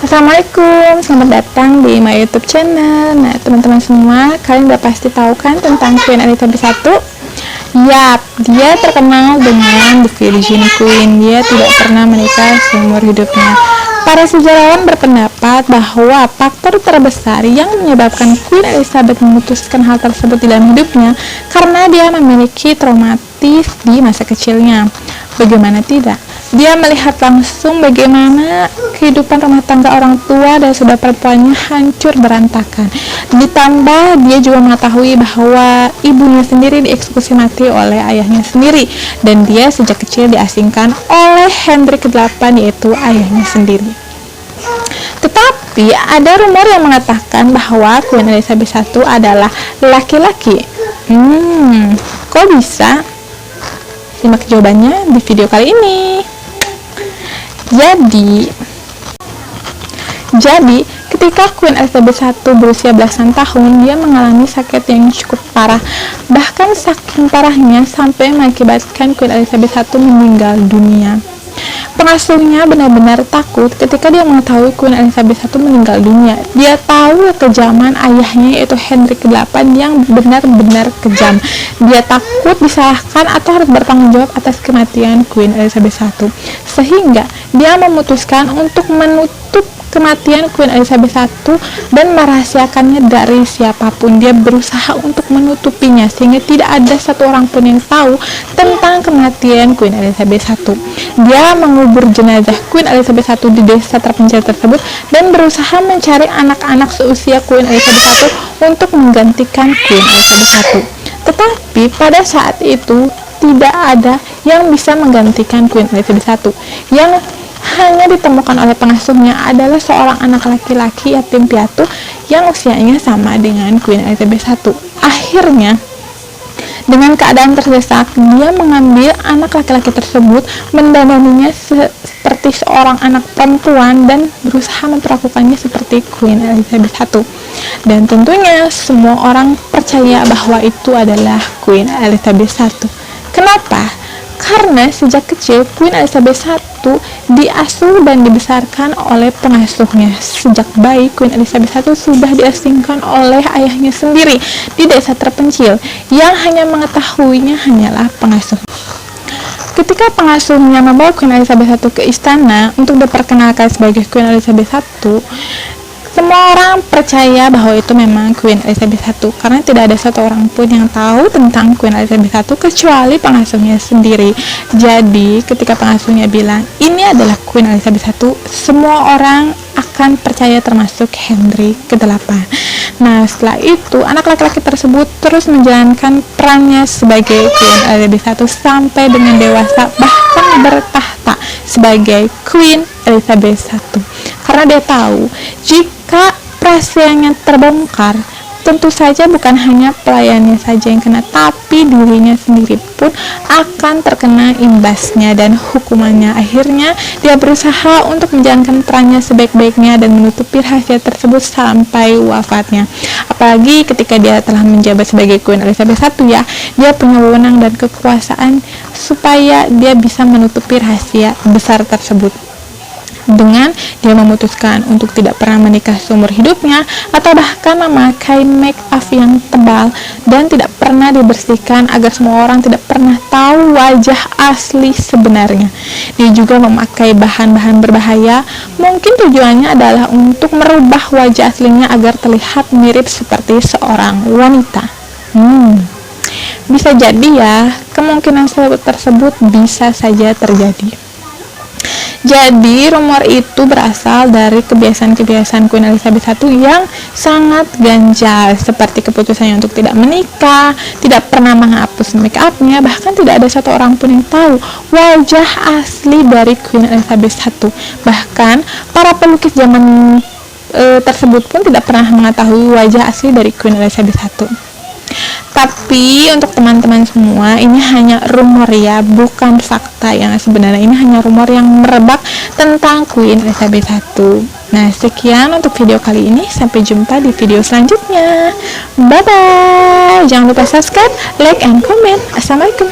Assalamualaikum, selamat datang di my YouTube channel. Nah, teman-teman semua, kalian udah pasti tahu kan tentang Queen Elizabeth I? Yap, dia terkenal dengan The Virgin Queen. Dia tidak pernah menikah seumur hidupnya. Para sejarawan berpendapat bahwa faktor terbesar yang menyebabkan Queen Elizabeth memutuskan hal tersebut di dalam hidupnya karena dia memiliki traumatis di masa kecilnya. Bagaimana tidak? Dia melihat langsung bagaimana kehidupan rumah tangga orang tua dan saudara perempuannya hancur berantakan. Ditambah dia juga mengetahui bahwa ibunya sendiri dieksekusi mati oleh ayahnya sendiri, dan dia sejak kecil diasingkan oleh Henry ke-8, yaitu ayahnya sendiri. Tetapi ada rumor yang mengatakan bahwa Queen Elizabeth I adalah laki-laki. Kok bisa? Simak jawabannya di video kali ini. Jadi, ketika Queen Elizabeth I berusia belasan tahun, dia mengalami sakit yang cukup parah. Bahkan saking parahnya sampai mengakibatkan Queen Elizabeth I meninggal dunia. Pengasuhnya benar-benar takut ketika dia mengetahui Queen Elizabeth I meninggal dunia. Dia tahu kejaman ayahnya, yaitu Henry ke-8, yang benar-benar kejam. Dia takut disalahkan atau harus bertanggung jawab atas kematian Queen Elizabeth I. Sehingga dia memutuskan untuk menutup kematian Queen Elizabeth I dan merahasiakannya dari siapapun. Dia berusaha untuk menutupinya sehingga tidak ada satu orang pun yang tahu tentang kematian Queen Elizabeth I. Dia mengubur jenazah Queen Elizabeth I di desa terpencil tersebut dan berusaha mencari anak-anak seusia Queen Elizabeth I untuk menggantikan Queen Elizabeth I. Tetapi pada saat itu tidak ada yang bisa menggantikan Queen Elizabeth I. Yang hanya ditemukan oleh pengasuhnya adalah seorang anak laki-laki yatim piatu yang usianya sama dengan Queen Elizabeth I. Akhirnya, dengan keadaan terdesak, dia mengambil anak laki-laki tersebut, mendandaninya seperti seorang anak perempuan dan berusaha memperlakukannya seperti Queen Elizabeth I. Dan tentunya semua orang percaya bahwa itu adalah Queen Elizabeth I. Kenapa? Karena sejak kecil Queen Elizabeth I diasuh dan dibesarkan oleh pengasuhnya. Sejak bayi Queen Elizabeth I sudah diasingkan oleh ayahnya sendiri di desa terpencil yang hanya mengetahuinya hanyalah pengasuh. Ketika pengasuhnya membawa Queen Elizabeth I ke istana untuk diperkenalkan sebagai Queen Elizabeth I, semua orang percaya bahwa itu memang Queen Elizabeth I karena tidak ada satu orang pun yang tahu tentang Queen Elizabeth I kecuali pengasuhnya sendiri. Jadi ketika pengasuhnya bilang ini adalah Queen Elizabeth I, semua orang akan percaya termasuk Henry ke-8. Nah, setelah itu anak laki-laki tersebut terus menjalankan perannya sebagai Queen Elizabeth I sampai dengan dewasa, bahkan bertahta sebagai Queen Elizabeth I. Karena dia tahu jika rahasianya terbongkar, tentu saja bukan hanya pelayannya saja yang kena, tapi dirinya sendiri pun akan terkena imbasnya dan hukumannya. Akhirnya dia berusaha untuk menjalankan perannya sebaik-baiknya dan menutupi rahasia tersebut sampai wafatnya. Apalagi ketika dia telah menjabat sebagai Queen Elizabeth I, dia punya wewenang dan kekuasaan supaya dia bisa menutupi rahasia besar tersebut dengan dia memutuskan untuk tidak pernah menikah seumur hidupnya atau bahkan memakai make up yang tebal dan tidak pernah dibersihkan agar semua orang tidak pernah tahu wajah asli sebenarnya. Dia juga memakai bahan-bahan berbahaya, mungkin tujuannya adalah untuk merubah wajah aslinya agar terlihat mirip seperti seorang wanita. Bisa jadi ya, kemungkinan tersebut bisa saja terjadi. Jadi rumor itu berasal dari kebiasaan-kebiasaan Queen Elizabeth I yang sangat ganjal, seperti keputusannya untuk tidak menikah, tidak pernah menghapus make upnya, bahkan tidak ada satu orang pun yang tahu wajah asli dari Queen Elizabeth I. Bahkan para pelukis zaman tersebut pun tidak pernah mengetahui wajah asli dari Queen Elizabeth I. Tapi untuk teman-teman semua, ini hanya rumor ya, bukan fakta yang sebenarnya. Ini hanya rumor yang merebak tentang Queen Elizabeth I. Nah, sekian untuk video kali ini. Sampai jumpa di video selanjutnya. Bye-bye. Jangan lupa subscribe, like, and comment. Assalamualaikum.